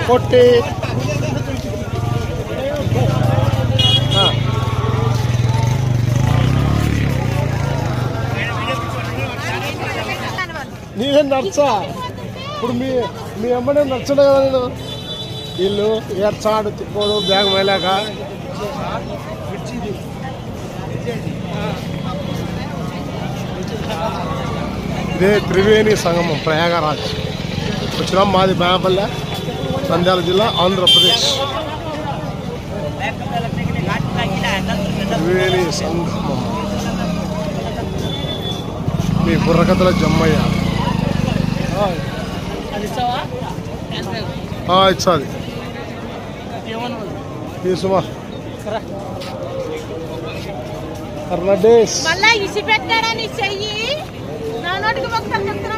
కొట్టి నీదే నచ్చా ఇప్పుడు మీ అమ్మనే నచ్చడు కదా నేను వీళ్ళు ఏర్చాడు తిప్పోడు బ్యాగ్ మేలాక ఇదే త్రివేణి సంగమం ప్రయాగరాజ్ వచ్చినాం. మాది బేపల్లె, నంద్యాల జిల్లా, ఆంధ్రప్రదేశ్. త్రివేణి సంగమం మీ బుర్రకథల జమ్మయ్య ఇచ్చాది తీసుమా కర్ణదేశ్ మళ్ళా ఇసి పెట్టాడని చెయ్యి నా నోటికి ఒకసారి చెప్తున్నా.